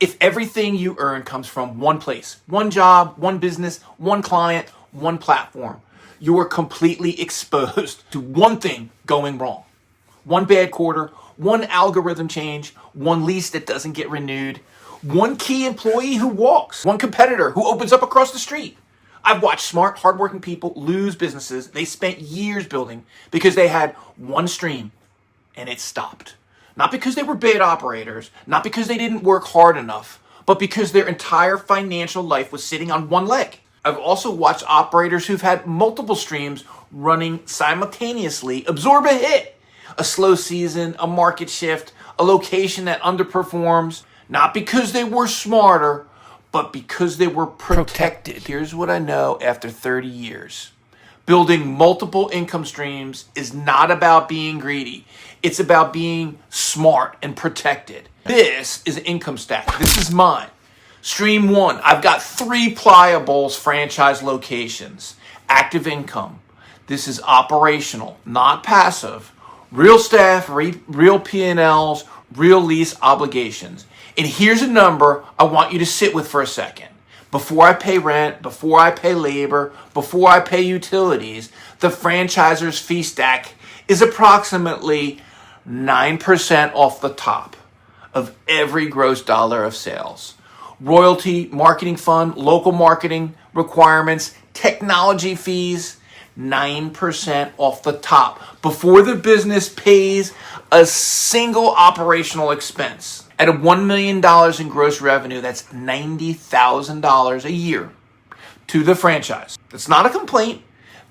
If everything you earn comes from one place, one job, one business, one client, one platform, you are completely exposed to one thing going wrong. One bad quarter, one algorithm change, one lease that doesn't get renewed, one key employee who walks, one competitor who opens up across the street. I've watched smart, hardworking people lose businesses they spent years building because they had one stream and it stopped. Not because they were bad operators, not because they didn't work hard enough, but because their entire financial life was sitting on one leg. I've also watched operators who've had multiple streams running simultaneously absorb a hit, a slow season, a market shift, a location that underperforms, not because they were smarter, but because they were protected. Here's what I know after 30 years. Building multiple income streams is not about being greedy. It's about being smart and protected. This is an income stack. This is mine. Stream 1, I've got 3 Playa Bowls franchise locations. Active income. This is operational, not passive. Real staff, real P&Ls, real lease obligations. And here's a number I want you to sit with for a second. Before I pay rent, before I pay labor, before I pay utilities, the franchisor's fee stack is approximately 9% off the top of every gross dollar of sales. Royalty, marketing fund, local marketing requirements, technology fees, 9% off the top before the business pays a single operational expense. At a $1 million in gross revenue, that's $90,000 a year to the franchise. That's not a complaint.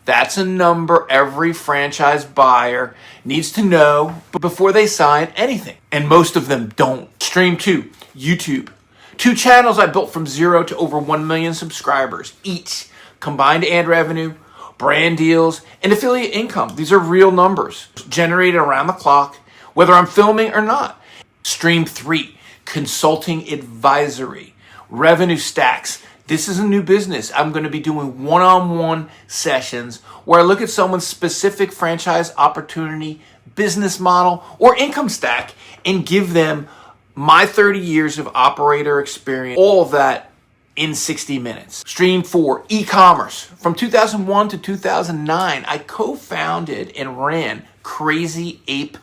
That's a number every franchise buyer needs to know before they sign anything. And most of them don't. Stream 2, YouTube. 2 channels I built from 0 to over 1 million subscribers each. Combined ad revenue, brand deals, and affiliate income. These are real numbers generated around the clock, whether I'm filming or not. Stream 3, consulting advisory, revenue stacks. This is a new business. I'm going to be doing one-on-one sessions where I look at someone's specific franchise opportunity, business model, or income stack and give them my 30 years of operator experience, all of that in 60 minutes. Stream 4, e-commerce. From 2001 to 2009, I co-founded and ran CrazyApe.com,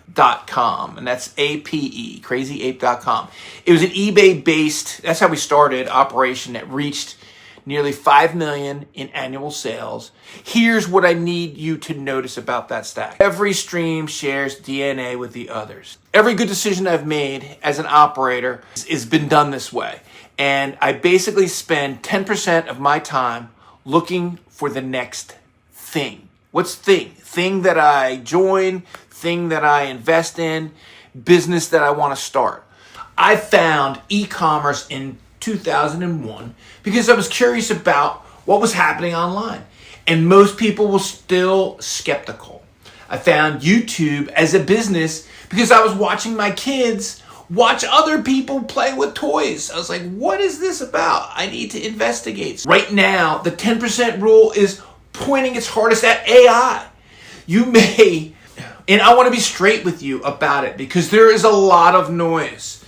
and that's APE, CrazyApe.com. It was an eBay-based, that's how we started, operation that reached nearly 5 million in annual sales. Here's what I need you to notice about that stack. Every stream shares DNA with the others. Every good decision I've made as an operator has been done this way. And I basically spend 10% of my time looking for the next thing. What's thing? Thing that I join, thing that I invest in, business that I want to start. I found e-commerce in 2001 because I was curious about what was happening online. And most people were still skeptical. I found YouTube as a business because I was watching my kids watch other people play with toys. I was like, what is this about? I need to investigate. Right now, the 10% rule is pointing its hardest at AI. You may, and I want to be straight with you about it because there is a lot of noise.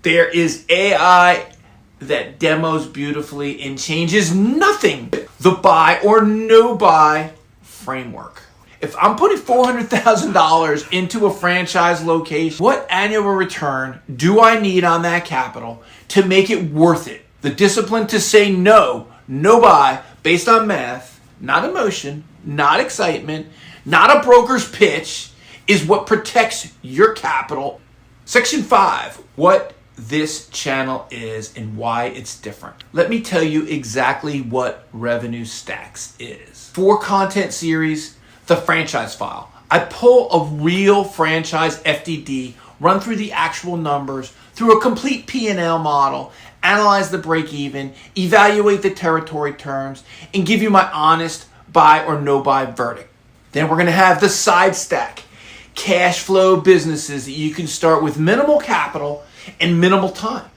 There is AI that demos beautifully and changes nothing. The buy or no buy framework. If I'm putting $400,000 into a franchise location, what annual return do I need on that capital to make it worth it? The discipline to say no buy, based on math, not emotion, not excitement, not a broker's pitch, is what protects your capital. Section 5, what this channel is and why it's different. Let me tell you exactly what Revenue Stacks is. 4 content series, the franchise file. I pull a real franchise FDD, run through the actual numbers, through a complete P&L model, analyze the break even, evaluate the territory terms, and give you my honest buy or no buy verdict. Then we're going to have the side stack, cash flow businesses that you can start with minimal capital and minimal time.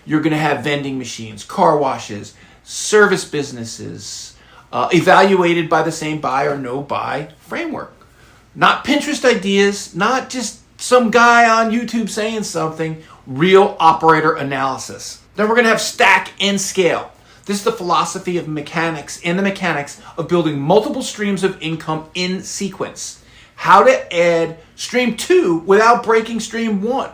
You're going to have vending machines, car washes, service businesses, evaluated by the same buy or no buy framework. Not Pinterest ideas, not just some guy on YouTube saying something, real operator analysis. Then we're going to have stack and scale. This is the philosophy of mechanics and the mechanics of building multiple streams of income in sequence. How to add stream 2 without breaking stream 1.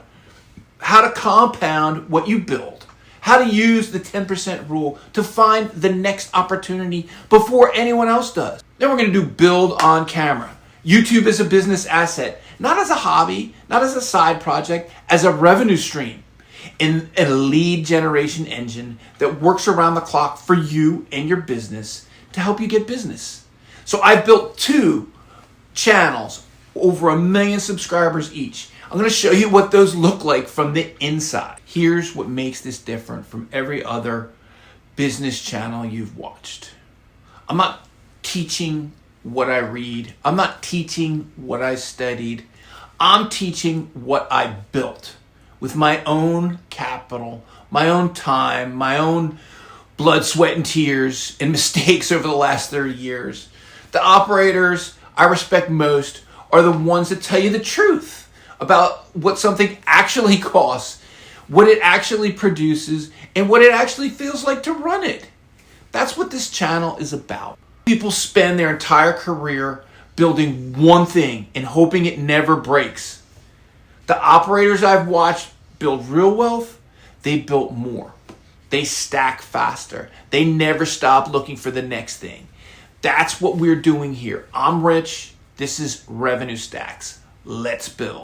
How to compound what you build. How to use the 10% rule to find the next opportunity before anyone else does. Then we're going to do build on camera. YouTube is a business asset, not as a hobby, not as a side project, as a revenue stream. In a lead generation engine that works around the clock for you and your business to help you get business. So I've built 2 channels, over 1 million subscribers each. I'm going to show you what those look like from the inside. Here's what makes this different from every other business channel you've watched. I'm not teaching what I read. I'm not teaching what I studied. I'm teaching what I built with my own capital, my own time, my own blood, sweat, and tears and mistakes over the last 30 years. The operators I respect most are the ones that tell you the truth about what something actually costs, what it actually produces, and what it actually feels like to run it. That's what this channel is about. People spend their entire career building one thing and hoping it never breaks. The operators I've watched build real wealth, they built more. They stack faster. They never stop looking for the next thing. That's what we're doing here. I'm Rich. This is Revenue Stacks. Let's build.